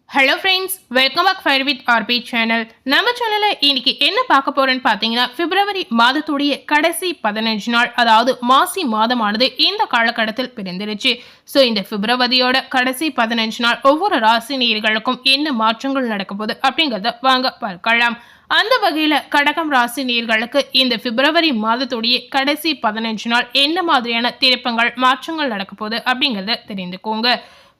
Hello friends, welcome back fire with RP channel. நம்ம சேனலில் இன்னைக்கு என்ன பார்க்க போறோன்னு பார்த்தீங்கன்னா, பிப்ரவரி மாதத்துடைய கடைசி 15 நாள், அதாவது மாசி மாதமானது இந்த காலகட்டத்தில் பிறந்திருச்சு. ஸோ இந்த பிப்ரவரியோட கடைசி 15 நாள் ஒவ்வொரு ராசி நேயர்களுக்கும் என்ன மாற்றங்கள் நடக்க போகுது அப்படிங்கிறத வாங்க பார்க்கலாம். அந்த வகையில் கடகம் ராசி நேயர்களுக்கு இந்த பிப்ரவரி மாதத்துடைய கடைசி 15 நாள் என்ன மாதிரியான திருப்பங்கள் மாற்றங்கள் நடக்க போகுது அப்படிங்கிறத தெரிந்துக்கோங்க.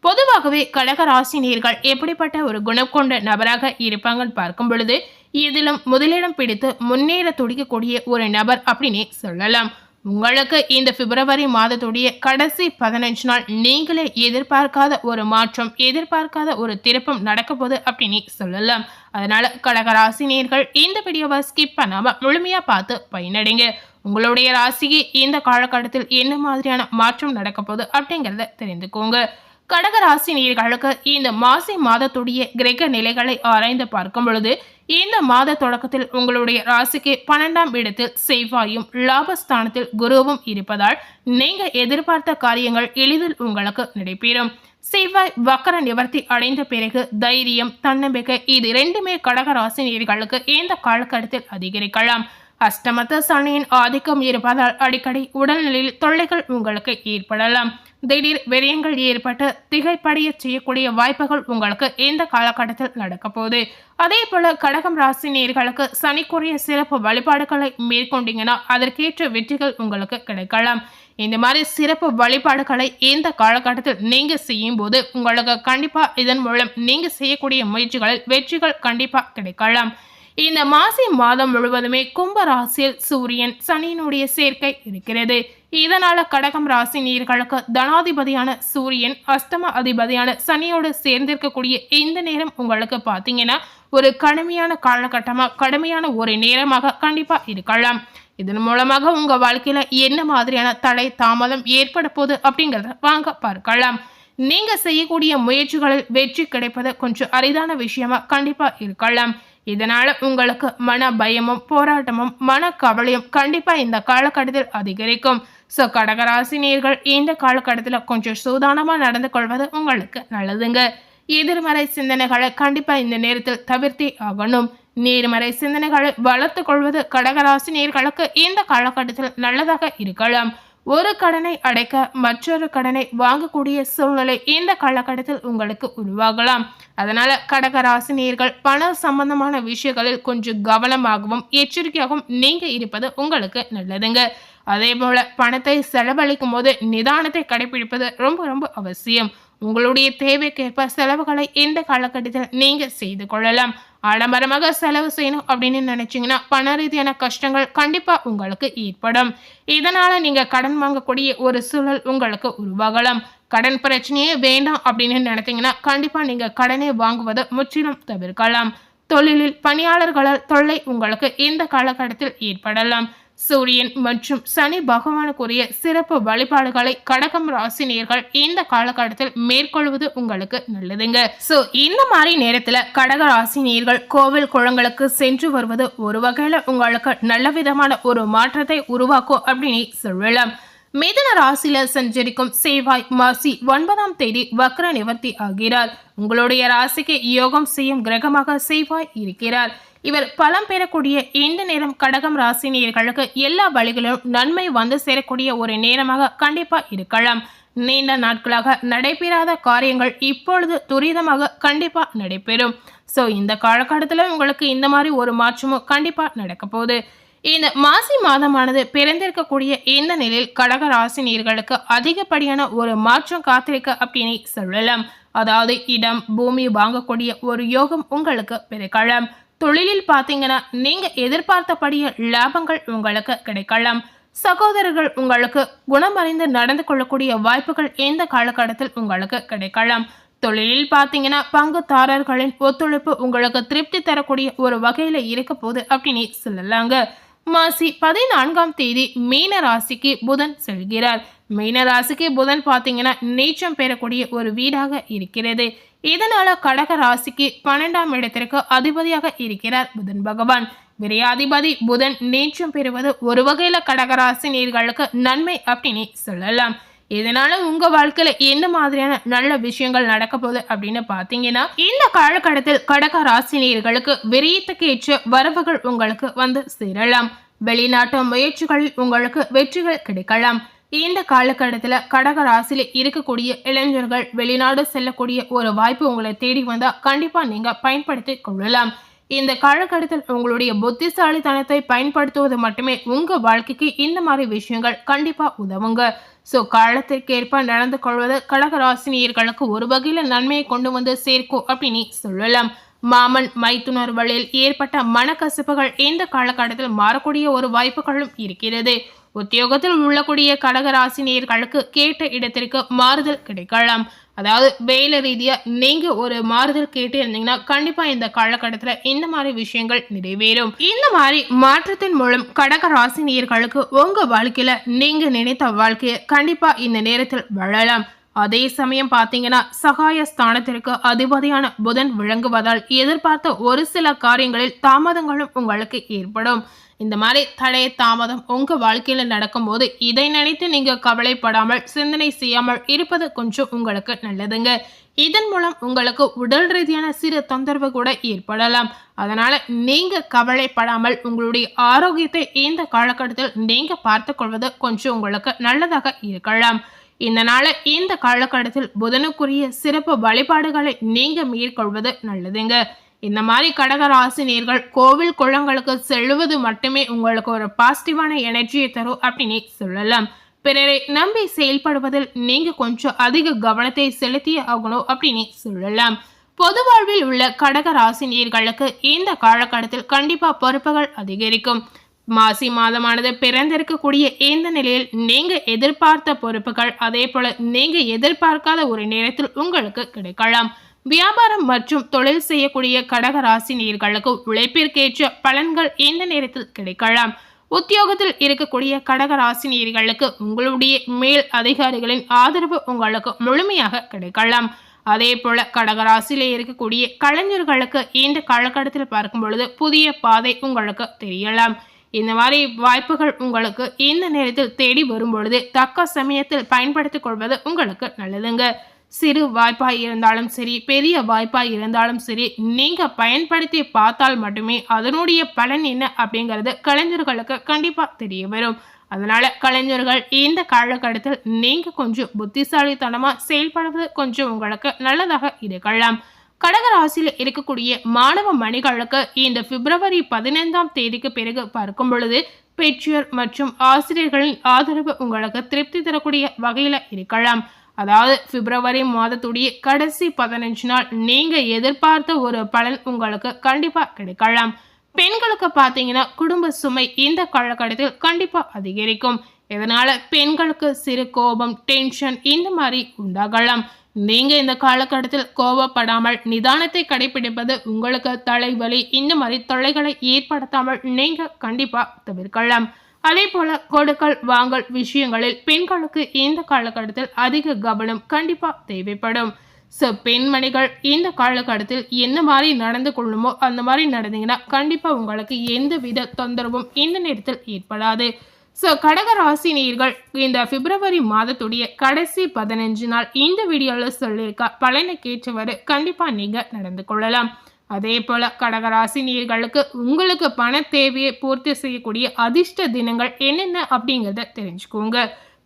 பொதுவாகவே கடக ராசினியர்கள் எப்படிப்பட்ட ஒரு குணம் கொண்ட நபராக இருப்பாங்கன்னு பார்க்கும் பொழுது, இதிலும் முதலிடம் பிடித்து முன்னேற துடிக்கக்கூடிய ஒரு நபர் அப்படின்னே சொல்லலாம். உங்களுக்கு இந்த பிப்ரவரி மாதத்துடைய கடைசி 15 நாள் நீங்களே எதிர்பார்க்காத ஒரு மாற்றம், எதிர்பார்க்காத ஒரு திருப்பம் நடக்க போது அப்படின்னு சொல்லலாம். அதனால கடக ராசினியர்கள் இந்த வீடியோவை ஸ்கிப் பண்ணாம முழுமையா பார்த்து பயனடைங்க. உங்களுடைய ராசிக்கு இந்த காலகட்டத்தில் என்ன மாதிரியான மாற்றம் நடக்க போகுது அப்படிங்கிறத தெரிந்துக்கோங்க. கடக ராசி நேயர்களுக்கு இந்த மாசி மாதத்துடைய கிரக நிலைகளை ஆராய்ந்து பார்க்கும் பொழுது, இந்த மாத தொடக்கத்தில் உங்களுடைய ராசிக்கு 12ஆம் இடத்தில் செவ்வாயும் லாபஸ்தானத்தில் குருவும் இருப்பதால் நீங்க எதிர்பார்த்த காரியங்கள் எளிதில் உங்களுக்கு நடைபெறும். செவ்வாய் வக்கர நிவர்த்தி அடைந்த பிறகு தைரியம், தன்னம்பிக்கை இது ரெண்டுமே கடக ராசி நேயர்களுக்கு இந்த காலகட்டத்தில் அதிகரிக்கலாம். அஷ்டமத்த சனியின் ஆதிக்கம் இருப்பதால் அடிக்கடி உடல்நிலையில் தொல்லைகள் உங்களுக்கு ஏற்படலாம். திடீர் விரயங்கள் ஏற்பட்டு திகைப்படைய செய்யக்கூடிய வாய்ப்புகள் உங்களுக்கு இந்த காலகட்டத்தில் நடக்க போகுது. அதே போல கடகம் ராசி நேயர்களுக்கு சனிக்குரிய சிறப்பு வழிபாடுகளை மேற்கொண்டீங்கன்னா அதற்கேற்ற வெற்றிகள் உங்களுக்கு கிடைக்கலாம். இந்த மாதிரி சிறப்பு வழிபாடுகளை இந்த காலகட்டத்தில் நீங்க செய்யும் போது உங்களுக்கு கண்டிப்பா இதன் மூலம் நீங்க செய்யக்கூடிய முயற்சிகளில் வெற்றிகள் கண்டிப்பா கிடைக்கலாம். இந்த மாசி மாதம் முழுவதுமே கும்ப ராசியில் சூரியன் சனியினுடைய சேர்க்கை இருக்கிறது. இதனால கடகம் ராசி நேயர்களுக்கு தனாதிபதியான சூரியன் அஷ்டம அதிபதியான சனியோடு சேர்ந்திருக்கக்கூடிய இந்த நேரம் உங்களுக்கு பார்த்தீங்கன்னா ஒரு கடுமையான காலகட்டமாக, கடுமையான ஒரு நேரமாக கண்டிப்பா இருக்கலாம். இதன் மூலமாக உங்க வாழ்க்கையில என்ன மாதிரியான தடை தாமதம் ஏற்பட போகுது அப்படிங்கிறத வாங்க பார்க்கலாம். நீங்க செய்யக்கூடிய முயற்சிகளில் வெற்றி கிடைப்பது கொஞ்சம் அரிதான விஷயமா கண்டிப்பா இருக்கலாம். இதனால உங்களுக்கு மன பயமும் போராட்டமும் மன கவலையும் கண்டிப்பா இந்த காலகட்டத்தில் அதிகரிக்கும். ஸோ கடகராசினியர்கள் இந்த காலகட்டத்தில் கொஞ்சம் சூதானமா நடந்து கொள்வது உங்களுக்கு நல்லதுங்க. எதிர்மறை சிந்தனைகளை கண்டிப்பா இந்த நேரத்தில் தவிர்த்தே ஆகணும். நேர்மறை சிந்தனைகளை வளர்த்து கொள்வது கடகராசினியர்களுக்கு இந்த காலகட்டத்தில் நல்லதாக இருக்கலாம். ஒரு கடனை அடைக்க மற்றொரு கடனை வாங்கக்கூடிய சூழ்நிலை இந்த காலகட்டத்தில் உங்களுக்கு உருவாகலாம். அதனால கடக ராசினியர்கள் பண சம்பந்தமான விஷயங்களில் கொஞ்சம் கவனமாகவும் எச்சரிக்கையாகவும் நீங்க இருப்பது உங்களுக்கு நல்லதுங்க. அதே போல பணத்தை செலவழிக்கும் போது நிதானத்தை கடைபிடிப்பது ரொம்ப ரொம்ப அவசியம். உங்களுடைய தேவைக்கேற்ப செலவுகளை இந்த காலகட்டத்தில் நீங்க செய்து கொள்ளலாம். ஆடம்பரமாக செலவு செய்யணும் அப்படின்னு நினைச்சீங்கன்னா பண ரீதியான கஷ்டங்கள் கண்டிப்பா உங்களுக்கு ஏற்படும். இதனால நீங்க கடன் வாங்கக்கூடிய ஒரு சூழல் உங்களுக்கு உருவாகலாம். கடன் பிரச்சனையே வேண்டாம் அப்படின்னு நினைத்தீங்கன்னா கண்டிப்பா நீங்க கடனை வாங்குவதை முற்றிலும் தவிர்க்கலாம். தொழிலில் பணியாளர்களால் தொல்லை உங்களுக்கு இந்த காலகட்டத்தில் ஏற்படலாம். சூரியன் மற்றும் சனி பகவானுக்குரிய சிறப்பு வழிபாடுகளை கடகம் ராசினியர்கள் இந்த காலகட்டத்தில் மேற்கொள்வது உங்களுக்கு நல்லதுங்க. சோ இந்த மாதிரி நேரத்துல கடக ராசினியர்கள் கோவில் குளங்களுக்கு சென்று வருவது ஒரு வகையில உங்களுக்கு நல்ல விதமான ஒரு மாற்றத்தை உருவாக்கும் அப்படின்னு சொல்லலாம். மிதுன ராசியில சஞ்சரிக்கும் செவ்வாய் மாசி 9ஆம் தேதி வக்ர நிவர்த்தி ஆகிறார். உங்களுடைய ராசிக்கு யோகம் செய்யும் கிரகமாக செவ்வாய் இருக்கிறார். இவர் பலம் பெறக்கூடிய இந்த நேரம் கடகம் ராசினியர்களுக்கு எல்லா வழிகளிலும் நன்மை வந்து சேரக்கூடிய ஒரு நேரமாக கண்டிப்பா இருக்கலாம். நீண்ட நாட்களாக நடைபெறாத காரியங்கள் இப்பொழுது துரிதமாக கண்டிப்பா நடைபெறும். ஸோ இந்த காலகட்டத்தில் உங்களுக்கு இந்த மாதிரி ஒரு மாற்றமும் கண்டிப்பா நடக்க போகுது. இந்த மாசி மாதமானது பிறந்திருக்கக்கூடிய இந்த நிலையில் கடக ராசினியர்களுக்கு அதிகப்படியான ஒரு மாற்றம் காத்திருக்க அப்படின்னு சொல்லலாம். அதாவது இடம் பூமி வாங்கக்கூடிய ஒரு யோகம் உங்களுக்கு பிறக்கலாம். தொழிலில் பார்த்தீங்கன்னா நீங்க எதிர்பார்த்தபடிய லாபங்கள் உங்களுக்கு கிடைக்கலாம். சகோதரர்கள் உங்களுக்கு குணமறிந்து நடந்து கொள்ளக்கூடிய வாய்ப்புகள் இந்த காலகட்டத்தில் உங்களுக்கு கிடைக்கலாம். தொழிலில் பார்த்தீங்கன்னா பங்குதாரர்களின் ஒத்துழைப்பு உங்களுக்கு திருப்தி தரக்கூடிய ஒரு வகையில இருக்க போகுது அப்படின்னு சொல்லலாங்க. மாசி 14ஆம் தேதி மீன ராசிக்கு புதன் செல்கிறார். மீன ராசிக்கு புதன் பார்த்தீங்கன்னா நீச்சம் பெறக்கூடிய ஒரு வீடாக இருக்கிறது. இதனால கடக ராசிக்கு 12ஆம் இடத்திற்கு அதிபதியாக இருக்கிறார் புதன் பகவான். விரையாதிபதி புதன் நீச்சம் பெறுவது ஒரு வகையில கடகராசி நேர்களுக்கு நன்மை அப்படின்னு சொல்லலாம். இதனால உங்க வாழ்க்கையில என்ன மாதிரியான நல்ல விஷயங்கள் நடக்க போகுது அப்படின்னு பாத்தீங்கன்னா, இந்த காலகட்டத்தில் கடக ராசினியர்களுக்கு விரயத்துக்கு ஏற்ற வரவுகள் உங்களுக்கு வந்து சேரலாம். வெளிநாட்டு முயற்சிகளில் உங்களுக்கு வெற்றிகள் கிடைக்கலாம். இந்த காலகட்டத்தில் கடக ராசியில இருக்கக்கூடிய இளைஞர்கள் வெளிநாடு செல்லக்கூடிய ஒரு வாய்ப்பு உங்களை தேடி வந்தா கண்டிப்பா நீங்க பயன்படுத்தி கொள்ளலாம். இந்த காலகட்டத்தில் உங்களுடைய புத்திசாலித்தனத்தை பயன்படுத்துவது மட்டுமே உங்க வாழ்க்கைக்கு இந்த மாதிரி விஷயங்கள் கண்டிப்பா உதவுங்க. ஸோ காலத்திற்கேற்ப நடந்து கொள்வது கடகராசினியர்களுக்கு ஒரு வகையில நன்மையை கொண்டு வந்து சேர்க்கும் அப்படின்னு சொல்லலாம். மாமன் மைத்துனர் வழியில் ஏற்பட்ட மனக்கசப்புகள் இந்த காலகட்டத்தில் மாறக்கூடிய ஒரு வாய்ப்புகளும் இருக்கிறது. உத்தியோகத்தில் உள்ளக்கூடிய கடகராசினியர்களுக்கு கேட்ட இடத்திற்கு மாறுதல் கிடைக்கலாம். அதாவது வேலை ரீதியா நீங்க ஒரு மாறுதல் கேட்டு இருந்தீங்கன்னா கண்டிப்பா இந்த காலகட்டத்துல இந்த மாதிரி விஷயங்கள் நிறைவேறும். இந்த மாதிரி மாற்றத்தின் மூலம் கடக ராசினியர்களுக்கு உங்க வாழ்க்கையில நீங்க நினைத்த வாழ்க்கையை கண்டிப்பா இந்த நேரத்தில் வாழலாம். அதே சமயம் பாத்தீங்கன்னா சகாய ஸ்தானத்திற்கு அதிபதியான புதன் விளங்குவதால் எதிர்பார்த்த ஒரு சில காரியங்களில் தாமதங்களும் உங்களுக்கு ஏற்படும். இந்த மாதிரி தடை தாமதம் உங்க வாழ்க்கையில நடக்கும் போது இதை நினைத்து நீங்க கவலைப்படாமல் சிந்தனை செய்யாமல் இருப்பது கொஞ்சம் உங்களுக்கு நல்லதுங்க. இதன் மூலம் உங்களுக்கு உடல் ரீதியான சிறு தொந்தரவு கூட ஏற்படலாம். அதனால நீங்க கவலைப்படாமல் உங்களுடைய ஆரோக்கியத்தை இந்த காலகட்டத்தில் நீங்க பார்த்து கொள்வது கொஞ்சம் உங்களுக்கு நல்லதாக இருக்கலாம். இந்த நாள இந்த காலகட்டத்தில் புதனுக்குரிய சிறப்பு வழிபாடுகளை நீங்க மேற்கொள்வது நல்லதுங்க. இந்த மாதிரி கடக ராசினியர்கள் கோவில் குளங்களுக்கு செல்வது மட்டுமே உங்களுக்கு ஒரு பாசிட்டிவான எனர்ஜியை தரும் அப்படின்னு சொல்லலாம். பிறரை நம்பி செயல்படுவதில் நீங்க கொஞ்சம் அதிக கவனத்தை செலுத்தியே ஆகணும் அப்படின்னு சொல்லலாம். பொது வாழ்வில் உள்ள கடக ராசினியர்களுக்கு இந்த காலகட்டத்தில் கண்டிப்பா பொறுப்புகள் அதிகரிக்கும். மாசி மாதமானது பிறந்திருக்கக்கூடிய இந்த நிலையில் நீங்க எதிர்பார்த்த பொறுப்புகள் அதே போல நீங்க எதிர்பார்க்காத ஒரு நேரத்தில் உங்களுக்கு கிடைக்கலாம். வியாபாரம் மற்றும் தொழில் செய்யக்கூடிய கடக ராசினியர்களுக்கு உழைப்பிற்கேற்ற பலன்கள் இந்த நேரத்தில் கிடைக்கலாம். உத்தியோகத்தில் இருக்கக்கூடிய கடக ராசினியர்களுக்கு உங்களுடைய மேல் அதிகாரிகளின் ஆதரவு உங்களுக்கு முழுமையாக கிடைக்கலாம். அதே போல கடகராசியில இருக்கக்கூடிய கலைஞர்களுக்கு இந்த காலகட்டத்தில் பார்க்கும் பொழுது புதிய பாதை உங்களுக்கு தெரியலாம். இந்த மாதிரி வாய்ப்புகள் உங்களுக்கு இந்த நேரத்தில் தேடி வரும் பொழுது தக்க சமயத்தில் பயன்படுத்திக் கொள்வது உங்களுக்கு நல்லதுங்க. சிறு வாய்ப்பாய் இருந்தாலும் சரி பெரிய வாய்ப்பாய் இருந்தாலும் சரி நீங்க பயன்படுத்தி பார்த்தால் மட்டுமே அதனுடைய பலன் என்ன அப்படிங்கிறது கலைஞர்களுக்கு கண்டிப்பா தெரிய வரும். அதனால கலைஞர்கள் இந்த காலகட்டத்தில் நீங்க கொஞ்சம் புத்திசாலித்தனமா செயல்படுவது கொஞ்சம் உங்களுக்கு நல்லதாக இருக்கலாம். கடகராசியில் இருக்கக்கூடிய மாணவ மணிகளுக்கு இந்த பிப்ரவரி 15ஆம் தேதிக்கு பிறகு பார்க்கும் பொழுது பெற்றோர் மற்றும் ஆசிரியர்களின் ஆதரவு உங்களுக்கு திருப்தி தரக்கூடிய வகையில இருக்கலாம். அதாவது பிப்ரவரி மாதத்துடைய கடைசி 15 நாள் நீங்க எதிர்பார்த்த ஒரு பலன் உங்களுக்கு கண்டிப்பா கிடைக்கலாம். பெண்களுக்கு பார்த்தீங்கன்னா குடும்ப சுமை இந்த காலகட்டத்தில் கண்டிப்பா அதிகரிக்கும். இதனால பெண்களுக்கு சிறு கோபம் டென்ஷன் இந்த மாதிரி உண்டாகலாம். நீங்க இந்த காலகட்டத்தில் கோபப்படாமல் நிதானத்தை கடைபிடிப்பது உங்களுக்கு தலைவலி இந்த மாதிரி தொல்லைகளை ஏற்படுத்தாமல் நீங்க கண்டிப்பா தவிர்க்கலாம். அதே போல கொடுக்கல் வாங்கல் விஷயங்களில் பெண்களுக்கு இந்த காலகட்டத்தில் அதிக கவனம் கண்டிப்பா தேவைப்படும். ஸோ பெண்மணிகள் இந்த காலகட்டத்தில் என்ன மாதிரி நடந்து கொள்ளுமோ அந்த மாதிரி நடந்தீங்கன்னா கண்டிப்பா உங்களுக்கு எந்த வித தொந்தரவும் இந்த நேரத்தில் ஏற்படாது. ஸோ கடகராசினியர்கள் இந்த பிப்ரவரி மாதத்துடைய கடைசி 15 நாள் இந்த வீடியோவில் சொல்லியிருக்க பலனை கேட்டவாறு கண்டிப்பாக நீங்கள் நடந்து கொள்ளலாம். அதே போல் கடகராசினியர்களுக்கு உங்களுக்கு பண தேவையை பூர்த்தி செய்யக்கூடிய அதிர்ஷ்ட தினங்கள் என்னென்ன அப்படிங்கிறத தெரிஞ்சுக்கோங்க.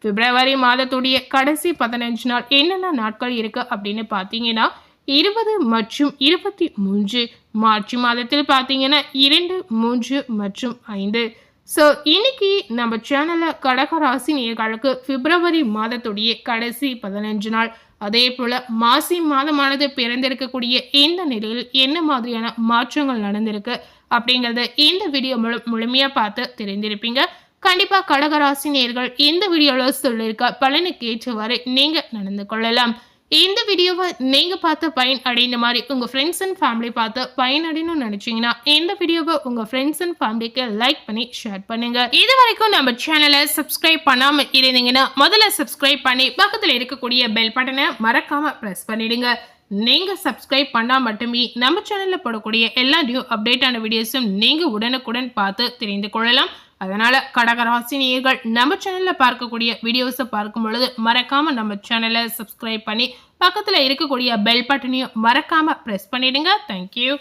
பிப்ரவரி மாதத்துடைய கடைசி 15 நாள் என்னென்ன நாட்கள் இருக்குது அப்படின்னு பார்த்தீங்கன்னா 20 மற்றும் 23. மார்ச் மாதத்தில் பார்த்தீங்கன்னா 2, 3 மற்றும் 5. ஸோ இன்னைக்கு நம்ம சேனலில் கடகராசி நேயர்களுக்கு பிப்ரவரி மாதத்துடைய கடைசி 15 நாள் அதே போல் மாசி மாதமானது பிறந்திருக்கக்கூடிய இந்த நிலையில் என்ன மாதிரியான மாற்றங்கள் நடந்திருக்கு அப்படிங்கிறத இந்த வீடியோ முழுமையாக பார்த்து தெரிந்திருப்பீங்க. கண்டிப்பாக கடகராசி நேயர்கள் இந்த வீடியோவில் சொல்லியிருக்க பலனுக்கு ஏற்றவாறு நீங்கள் நடந்து கொள்ளலாம். இந்த வீடியோவை நீங்கள் பார்த்து பயன் அடைந்த மாதிரி உங்கள் ஃப்ரெண்ட்ஸ் அண்ட் ஃபேமிலி பார்த்து பயனடையணும்னு நினச்சிங்கன்னா இந்த வீடியோவை உங்கள் ஃப்ரெண்ட்ஸ் அண்ட் ஃபேமிலிக்கு லைக் பண்ணி ஷேர் பண்ணுங்கள். இது வரைக்கும் நம்ம சேனலை சப்ஸ்கிரைப் பண்ணாமல் இருந்தீங்கன்னா முதல்ல சப்ஸ்கிரைப் பண்ணி பக்கத்தில் இருக்கக்கூடிய பெல் பட்டனை மறக்காமல் ப்ரெஸ் பண்ணிடுங்க. நீங்கள் சப்ஸ்கிரைப் பண்ணால் மட்டுமே நம்ம சேனலில் போடக்கூடிய எல்லா நியூ அப்டேட்டான வீடியோஸும் நீங்கள் உடனுக்குடன் பார்த்து தெரிந்து கொள்ளலாம். அதனால கடகராசினியர்கள் நம்ம சேனல்ல பார்க்கக்கூடிய வீடியோஸை பார்க்கும் பொழுது மறக்காம நம்ம சேனலை சப்ஸ்கிரைப் பண்ணி பக்கத்துல இருக்கக்கூடிய பெல் பட்டனையும் மறக்காம பிரஸ் பண்ணிடுங்க. தேங்க்யூ.